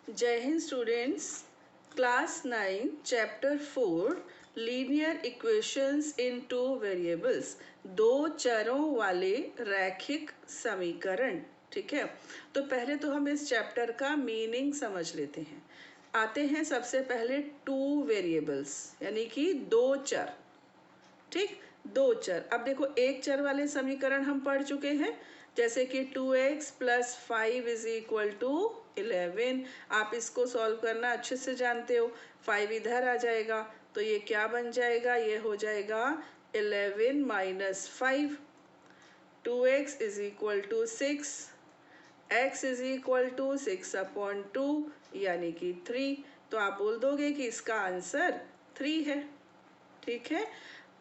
जय Hind students. Class 9 chapter 4 linear equations इन two variables, दो चरों वाले रैखिक समीकरण। ठीक है, तो पहले तो हम इस चैप्टर का मीनिंग समझ लेते हैं। आते हैं सबसे पहले टू वेरिएबल्स यानी कि दो चर। ठीक, दो चर। अब देखो, एक चर वाले समीकरण हम पढ़ चुके हैं, जैसे कि 2x plus 5 is equal to 11। आप इसको सॉल्व करना अच्छे से जानते हो। 5 इधर आ जाएगा तो ये क्या बन जाएगा, ये हो जाएगा 11 minus 5। 2x is equal to 6, x is equal to 6/2 यानी कि 3। तो आप बोल दोगे कि इसका आंसर 3 है। ठीक है,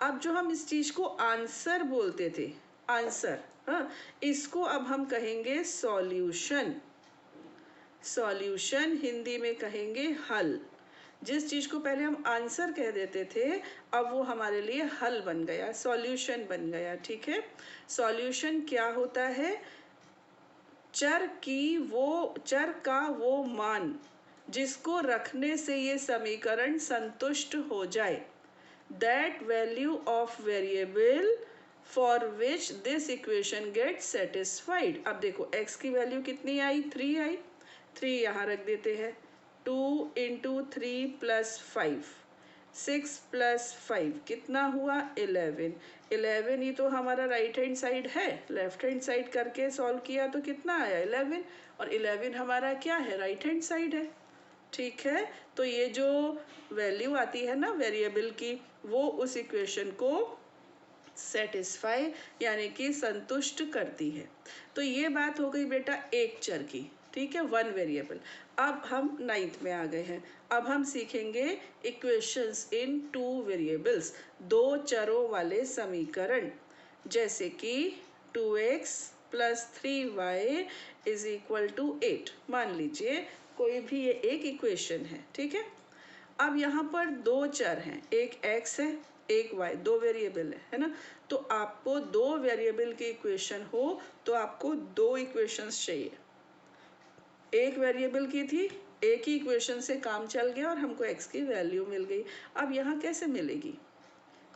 अब जो हम इस चीज को आंसर बोलते थे, आंसर, हाँ, इसको अब हम कहेंगे सॉल्यूशन। सॉल्यूशन हिंदी में कहेंगे हल। जिस चीज को पहले हम आंसर कह देते थे, अब वो हमारे लिए हल बन गया, सॉल्यूशन बन गया। ठीक है, सॉल्यूशन क्या होता है? चर का वो मान जिसको रखने से ये समीकरण संतुष्ट हो जाए। That value of variable for which this equation gets satisfied। अब देखो, x की वैल्यू कितनी आई, 3 आई। 3 यहाँ रख देते हैं। 2 इंटू 3 प्लस 5, 6 प्लस 5 कितना हुआ, 11। 11 ही तो हमारा राइट हैंड साइड है, लेफ्ट हैंड साइड करके सॉल्व किया तो कितना आया, 11। और 11 हमारा क्या है, राइट हैंड साइड है। ठीक है, तो ये जो वैल्यू आती है ना वेरिएबल की, वो उस इक्वेशन को सेटिस्फाई यानी कि संतुष्ट करती है। तो ये बात हो गई बेटा एक चर की। ठीक है, वन वेरिएबल। अब हम 9th में आ गए हैं। अब हम सीखेंगे इक्वेशंस इन टू वेरिएबल्स, दो चरों वाले समीकरण। जैसे कि 2x plus 3y is equal to 8। मान लीजिए कोई भी ये एक इक्वेशन है। ठीक है, अब यहाँ पर दो चर हैं, एक x है, एक y, दो वेरिएबल है ना। तो आपको दो वेरिएबल की इक्वेशन हो तो आपको दो इक्वेशंस चाहिए। एक वेरिएबल की थी, एक ही इक्वेशन से काम चल गया और हमको x की वैल्यू मिल गई। अब यहाँ कैसे मिलेगी,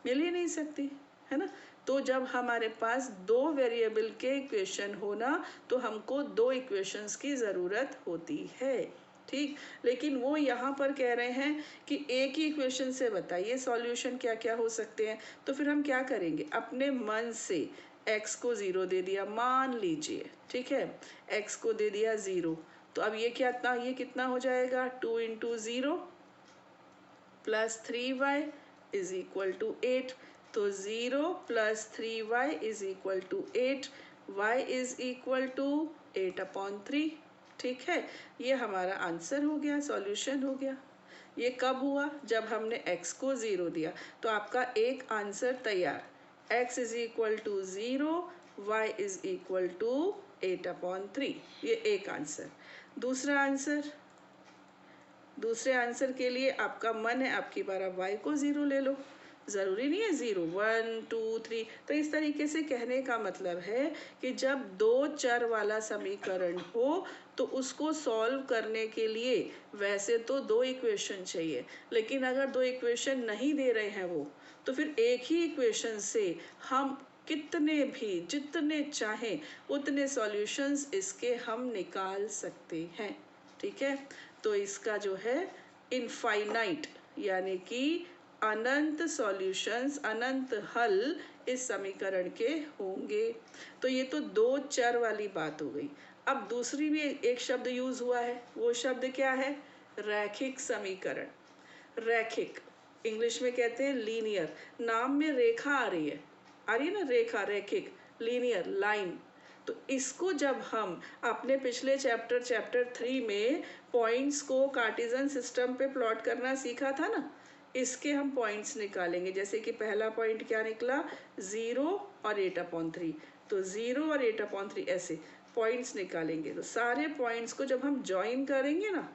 मिल ही नहीं सकती, है ना। तो जब हमारे पास दो वेरिएबल के इक्वेशन हो ना, तो हमको दो इक्वेशंस की ज़रूरत होती है। ठीक, लेकिन वो यहाँ पर कह रहे हैं कि एक ही इक्वेशन से बताइए सॉल्यूशन क्या क्या हो सकते हैं। तो फिर हम क्या करेंगे, अपने मन से x को 0 दे दिया, मान लीजिए। ठीक है, x को दे दिया 0। तो अब ये कितना हो जाएगा, 2 into 0 plus 3y is equal to 8। तो 0 plus 3y is equal to 8, y is equal to 8/3। ठीक है, ये हमारा आंसर हो गया, सॉल्यूशन हो गया। ये कब हुआ, जब हमने x को 0 दिया। तो आपका एक आंसर तैयार, x is equal to 0, y is equal to 8/3। ये एक आंसर। दूसरे आंसर के लिए आपका मन है, आपकी बार आप y को 0 ले लो। ज़रूरी नहीं है 0, 1 2 3। तो इस तरीके से कहने का मतलब है कि जब दो चर वाला समीकरण हो तो उसको सॉल्व करने के लिए वैसे तो दो इक्वेशन चाहिए, लेकिन अगर दो इक्वेशन नहीं दे रहे हैं वो, तो फिर एक ही इक्वेशन से हम कितने भी, जितने चाहें उतने सॉल्यूशंस इसके हम निकाल सकते हैं। ठीक है, तो इसका जो है इनफाइनाइट यानी कि अनंत सॉल्यूशंस, अनंत हल इस समीकरण के होंगे। तो ये तो दो चर वाली बात हो गई। अब दूसरी भी एक शब्द यूज हुआ है, वो शब्द क्या है, रैखिक समीकरण। रैखिक इंग्लिश में कहते हैं लीनियर। नाम में रेखा आ रही है ना, रेखा, रैखिक, लीनियर, लाइन। तो इसको जब हम अपने पिछले चैप्टर 3 में पॉइंट्स को कार्टेशियन सिस्टम पे प्लॉट करना सीखा था ना, इसके हम पॉइंट्स निकालेंगे। जैसे कि पहला पॉइंट क्या निकला, 0 और 8/3। तो 0 और 8/3 ऐसे पॉइंट्स निकालेंगे। तो सारे पॉइंट्स को जब हम ज्वाइन करेंगे ना,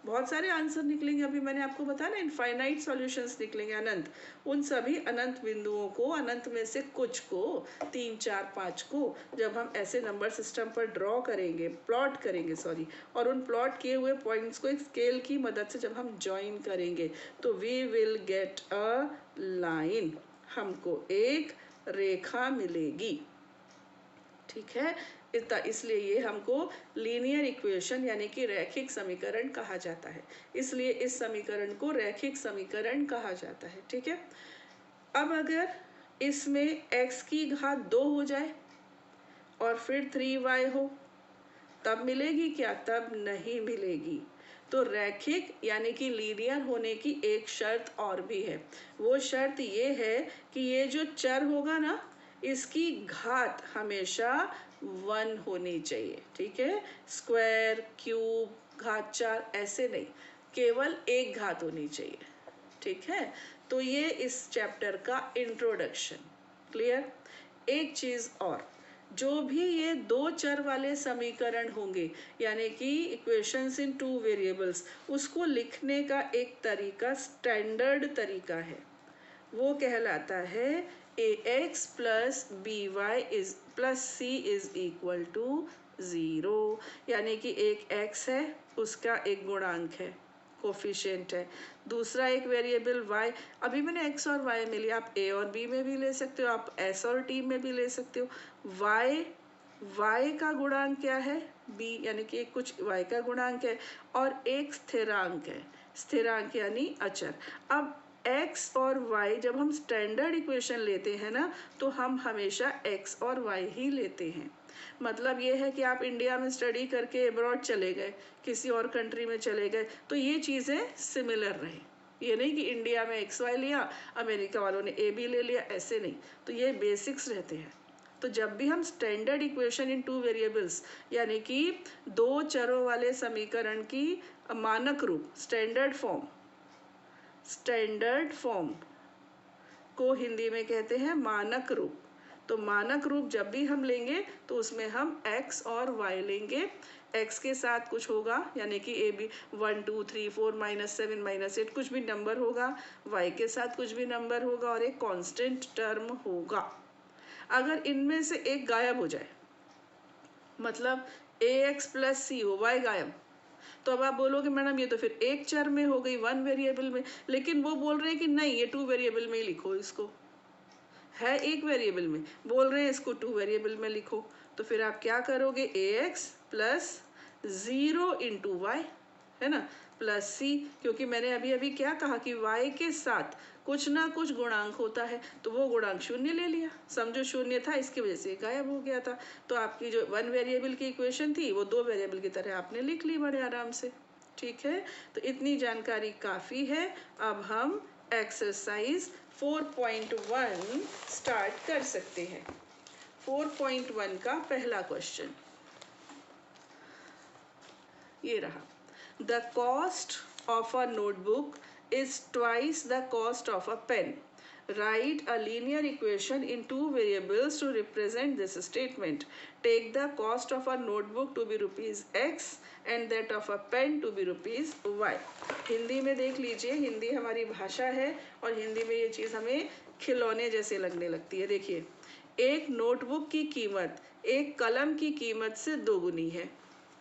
बहुत सारे आंसर निकलेंगे, अभी मैंने आपको बताया ना इनफाइनाइट सॉल्यूशंस निकलेंगे, अनंत। उन सभी अनंत बिंदुओं को, अनंत में से कुछ को, 3 4 5 को जब हम ऐसे नंबर सिस्टम पर ड्रॉ करेंगे, प्लॉट करेंगे सॉरी, और उन प्लॉट किए हुए पॉइंट्स को एक स्केल की मदद से जब हम ज्वाइन करेंगे तो we will get a line, हमको एक रेखा मिलेगी। ठीक है, इसलिए ये हमको लीनियर इक्वेशन यानी कि रैखिक समीकरण कहा जाता है, इसलिए इस समीकरण को रैखिक समीकरण कहा जाता है। ठीक है, अब अगर इसमें x की घात 2 हो जाए और फिर 3y हो, तब मिलेगी क्या? तब नहीं मिलेगी। तो रैखिक यानी कि लीनियर होने की एक शर्त और भी है, वो शर्त ये है कि ये जो चर होगा ना, इसकी घात हमेशा 1 होनी चाहिए। ठीक है, स्क्वायर, क्यूब, घात 4 ऐसे नहीं, केवल एक घात होनी चाहिए। ठीक है, तो ये इस चैप्टर का इंट्रोडक्शन। क्लियर? एक चीज और, जो भी ये दो चर वाले समीकरण होंगे यानी कि इक्वेशंस इन टू वेरिएबल्स, उसको लिखने का एक तरीका, स्टैंडर्ड तरीका है, वो कहलाता है ax plus B y is plus c is equal to 0। यानी कि एक x है, उसका एक गुणांक है, कोफिशिएंट है, दूसरा एक वेरिएबल y, अभी मैंने x और y में लिया, आप a और b में भी ले सकते हो, आप s और t में भी ले सकते हो। y का गुणांक क्या है? b, यानी कि कुछ y का गुणांक है, और एक स्थिरांक है, स्थिरांक यानी अचर। अब x और y जब हम स्टैंडर्ड इक्वेशन लेते हैं ना, तो हम हमेशा x और y ही लेते हैं। मतलब ये है कि आप इंडिया में स्टडी करके अब्रॉड चले गए, किसी और कंट्री में चले गए, तो ये चीज़ें सिमिलर रहे, ये नहीं कि इंडिया में एक्स वाई लिया, अमेरिका वालों ने ए बी ले लिया, ऐसे नहीं, तो ये बेसिक्स रहते हैं। तो जब भी हम standard equation in two variables यानी कि दो चरों वाले समीकरण की मानक रूप, स्टैंडर्ड फॉर्म को हिंदी में कहते हैं मानक रूप। तो मानक रूप जब भी हम लेंगे तो उसमें हम x और y लेंगे, x के साथ कुछ होगा यानी कि ए बी 1 2 3 4 -7 -8 कुछ भी नंबर होगा, y के साथ कुछ भी नंबर होगा, और एक कांस्टेंट टर्म होगा। अगर इनमें से एक गायब हो जाए, मतलब ax प्लस सी हो, y गायब, तो अब आप बोलोगे मैडम ये तो फिर एक चर में हो गई, 1 वेरिएबल में, लेकिन वो बोल रहे हैं कि नहीं ये 2 वेरिएबल में ही लिखो, इसको है एक वेरिएबल में, बोल रहे हैं इसको 2 वेरिएबल में लिखो, तो फिर आप क्या करोगे? ax प्लस 0 इंटू वाई, है ना, प्लस सी, क्योंकि मैंने अभी अभी क्या कहा कि y के साथ कुछ ना कुछ गुणांक होता है, तो वो गुणांक शून्य ले लिया, समझो शून्य था, इसकी वजह से गायब हो गया था, तो आपकी जो 1 वेरिएबल की इक्वेशन थी वो 2 वेरिएबल की तरह आपने लिख ली बड़े आराम से। ठीक है, तो इतनी जानकारी काफ़ी है। अब हम एक्सरसाइज 4.1 स्टार्ट कर सकते हैं। 4.1 का पहला क्वेश्चन ये रहा, the cost of a notebook is twice the cost of a pen, write a linear equation in two variables to represent this statement, take the cost of a notebook to be rupees x and that of a pen to be rupees y। Hindi में देख लीजिए, हिंदी हमारी भाषा है और हिंदी में ये चीज़ हमें खिलौने जैसे लगने लगती है। देखिए, एक नोटबुक की कीमत एक कलम की कीमत से दोगुनी है।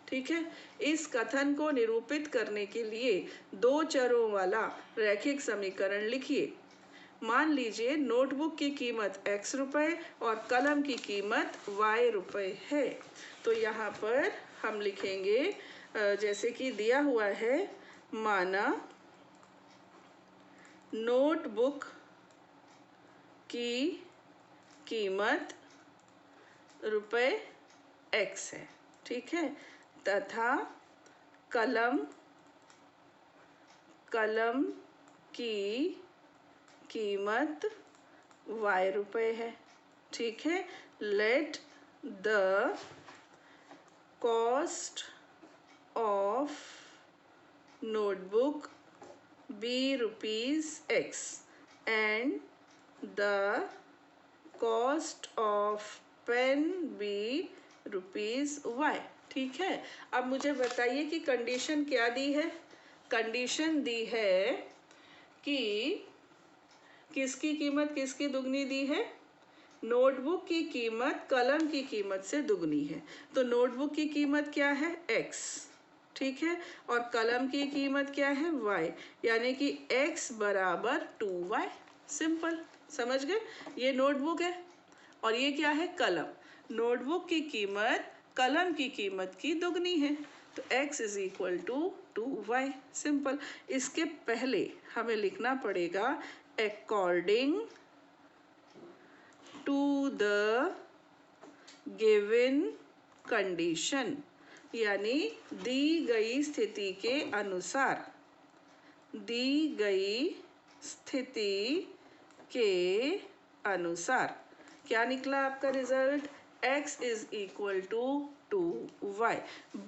ठीक है, इस कथन को निरूपित करने के लिए दो चरों वाला रैखिक समीकरण लिखिए। मान लीजिए नोटबुक की कीमत x रुपए और कलम की कीमत y रुपए है, तो यहाँ पर हम लिखेंगे जैसे कि दिया हुआ है, माना नोटबुक की कीमत रुपए x है, ठीक है, तथा कलम की कीमत y रुपए है। ठीक है, let the cost of notebook be rupees x and the cost of pen be rupees y। ठीक है, अब मुझे बताइए कि कंडीशन क्या दी है? कंडीशन दी है कि किसकी कीमत किसकी दुगनी दी है, नोटबुक की कीमत कलम की कीमत से दुगनी है। तो नोटबुक की कीमत क्या है, x, ठीक है, और कलम की कीमत क्या है, y, यानी कि x बराबर 2y। सिंपल, समझ गए। ये नोटबुक है और ये क्या है, कलम। नोटबुक की कीमत कलम की कीमत की दुगनी है, तो x is equal to 2y। Simple. इसके पहले हमें लिखना पड़ेगा according to the given condition, यानी दी गई स्थिति के अनुसार, दी गई स्थिति के अनुसार। क्या निकला आपका result, x is equal to 2y।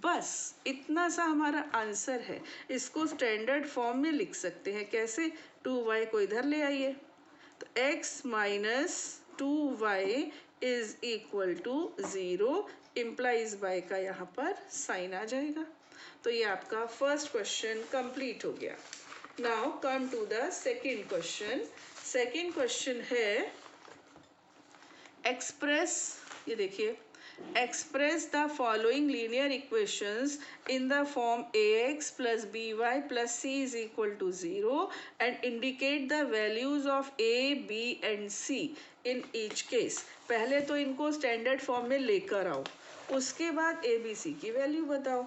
बस इतना सा हमारा आंसर है। इसको स्टैंडर्ड फॉर्म में लिख सकते हैं, कैसे, 2y को इधर ले आइए, तो x minus 2y is equal to 0, implies by का यहाँ पर साइन आ जाएगा। तो ये आपका फर्स्ट क्वेश्चन कंप्लीट हो गया। Now come to the second question. Second question है एक्सप्रेस, ये देखिए, express the following linear equations in the form ax plus by plus c is equal to 0 and indicate the values of a, b and c in each case। पहले तो इनको standard form में लेकर आओ, उसके बाद ए बी सी की value बताओ।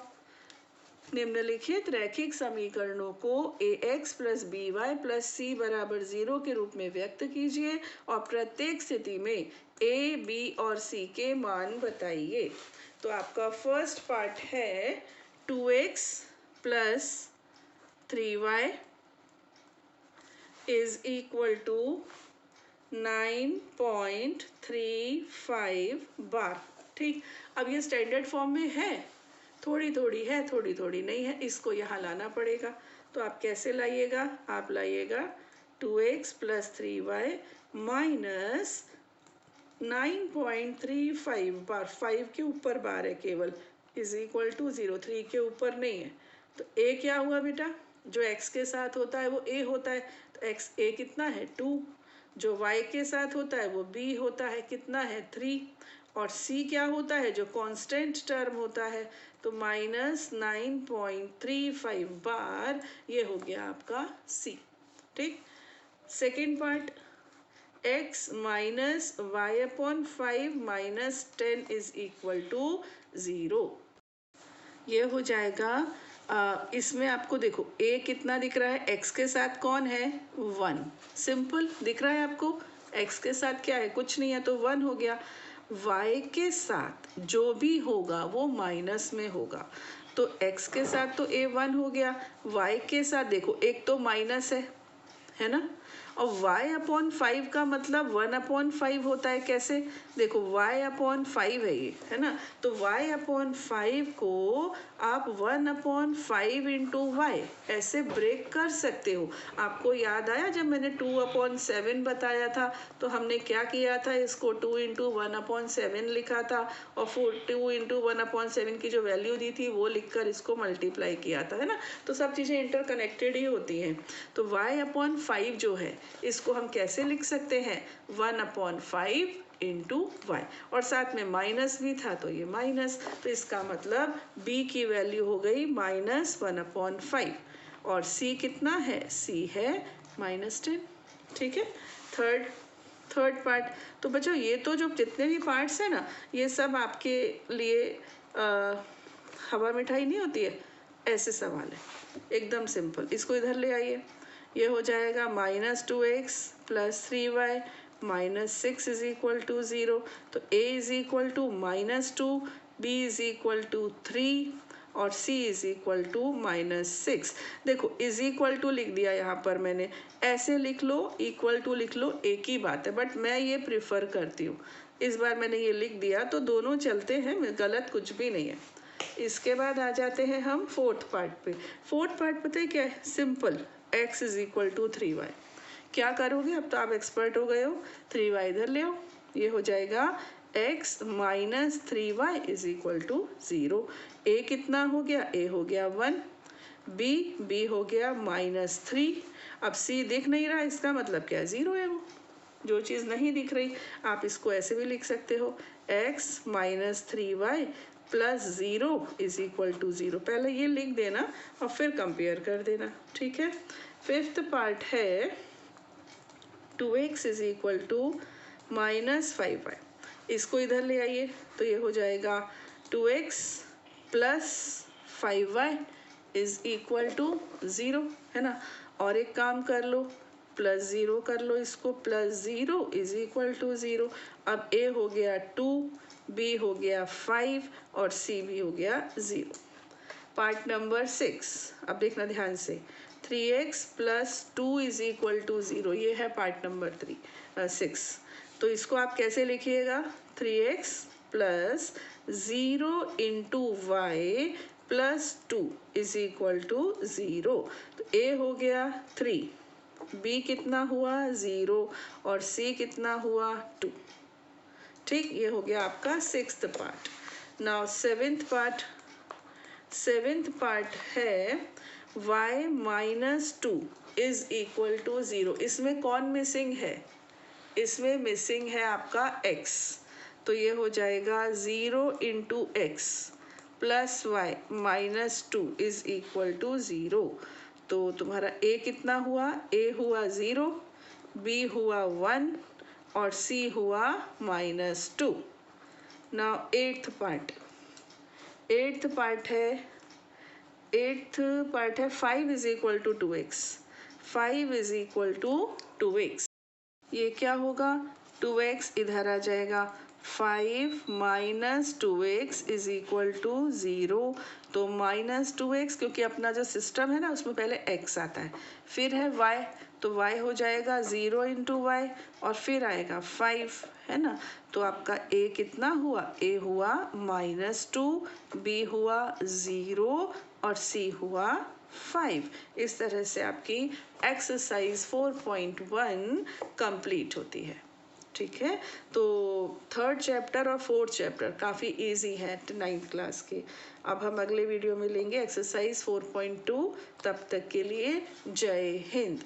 निम्नलिखित रैखिक समीकरणों को ax plus B Y plus C बराबर 0 के रूप में व्यक्त कीजिए और प्रत्येक स्थिति में a, b और c के मान बताइए। तो आपका फर्स्ट पार्ट है 2x plus 3y is equal to 9.35 बार। ठीक, अब ये स्टैंडर्ड फॉर्म में है, थोड़ी थोड़ी है, थोड़ी थोड़ी नहीं है, इसको यहाँ लाना पड़ेगा। तो आप कैसे लाइएगा, आप लाइएगा 2x प्लस 3y माइनस 9.35 बार, 5 के ऊपर बार है केवल, इज इक्वल टू 0, 3 के ऊपर नहीं है। तो a क्या हुआ बेटा, जो x के साथ होता है वो a होता है, तो x a कितना है 2, जो y के साथ होता है वो b होता है, कितना है 3, और c क्या होता है, जो कांस्टेंट टर्म होता है, तो माइनस 9.35 बार, ये हो गया आपका c। ठीक, second part x minus y upon 5 minus 10 is equal to 0। ये हो जाएगा, इसमें आपको देखो a कितना दिख रहा है, x के साथ कौन है 1, सिंपल दिख रहा है आपको, x के साथ क्या है, कुछ नहीं है, तो 1 हो गया। y के साथ जो भी होगा वो माइनस में होगा, तो x के साथ तो a 1 हो गया, y के साथ देखो एक तो माइनस है ना, और y अपॉन 5 का मतलब 1 अपॉन 5 होता है, कैसे, देखो y अपॉन 5 है ये, है ना, तो y अपॉन 5 को आप 1 अपॉन 5 इंटू वाई ऐसे ब्रेक कर सकते हो। आपको याद आया जब मैंने 2 अपॉन 7 बताया था, तो हमने क्या किया था, इसको 2 इंटू 1 अपॉन 7 लिखा था, और 2 इंटू 1 अपॉन 7 की जो वैल्यू दी थी वो लिखकर इसको मल्टीप्लाई किया था, है ना। तो सब चीज़ें इंटरकनेक्टेड ही होती हैं। तो y अपॉन 5 जो है इसको हम कैसे लिख सकते हैं, 1 अपॉन 5 इंटू वाई, और साथ में माइनस भी था तो ये माइनस, तो इसका मतलब b की वैल्यू हो गई माइनस 1 अपॉन 5, और c कितना है, c है माइनस 10। ठीक है, थर्ड पार्ट। तो बच्चों ये तो जो जितने भी पार्ट्स हैं ना, ये सब आपके लिए हवा मिठाई नहीं होती है, ऐसे सवाल है एकदम सिंपल। इसको इधर ले आइए, ये हो जाएगा minus 2x plus 3y minus 6 is equal to 0, तो a is equal to minus 2, b is equal to 3 और c is equal to minus 6। देखो इज इक्वल टू लिख दिया यहाँ पर मैंने, ऐसे लिख लो, इक्वल टू लिख लो, एक ही बात है, बट मैं ये प्रिफर करती हूँ, इस बार मैंने ये लिख दिया तो दोनों चलते हैं, गलत कुछ भी नहीं है। इसके बाद आ जाते हैं हम फोर्थ पार्ट पे। फोर्थ पार्ट पता है क्या है, simple, x is equal to 3y। क्या करोगे, अब तो आप एक्सपर्ट हो गए हो, 3y इधर ले आओ, ये हो जाएगा x minus 3y is equal to 0। a कितना हो गया, a हो गया 1, बी हो गया -3। अब सी दिख नहीं रहा, इसका मतलब क्या है, 0 है वो। जो चीज़ नहीं दिख रही आप इसको ऐसे भी लिख सकते हो, x - 3y + 0 = 0। पहले ये लिख देना और फिर कंपेयर कर देना, ठीक है। फिफ्थ पार्ट है 2x = -5y। इसको इधर ले आइए तो ये हो जाएगा 2x + 5y = 0, है ना। और एक काम कर लो, +0 कर लो इसको, +0 = 0। अब a हो गया 2, b हो गया 5 और c भी हो गया 0। पार्ट नंबर 6, अब देखना ध्यान से, 3x + 2 = 0, ये है पार्ट नंबर 6। तो इसको आप कैसे लिखिएगा, 3x + 0 × y + 2 = 0। तो a हो गया 3, b कितना हुआ 0 और c कितना हुआ 2। ठीक, ये हो गया आपका 6th part. Now 7th part है y - 2 = 0। इसमें कौन मिसिंग है, इसमें मिसिंग है आपका x। तो ये हो जाएगा 0 × x + y - 2 = 0। तो तुम्हारा a कितना हुआ, a हुआ 0, b हुआ 1 और c हुआ -2। नाउ 8th पार्ट है 5 = 2x। 5 = 2x। ये क्या होगा, 2x इधर आ जाएगा, 5 - 2x = 0। तो -2x, क्योंकि अपना जो सिस्टम है ना उसमें पहले x आता है, फिर है y, तो y हो जाएगा 0 × y और फिर आएगा 5, है ना। तो आपका a कितना हुआ, a हुआ -2, b हुआ 0 और c हुआ 5। इस तरह से आपकी एक्सरसाइज 4.1 कंप्लीट होती है, ठीक है। तो 3rd चैप्टर और 4th चैप्टर काफ़ी इजी है 9th क्लास के। अब हम अगले वीडियो में लेंगे एक्सरसाइज 4.2। तब तक के लिए जय हिंद।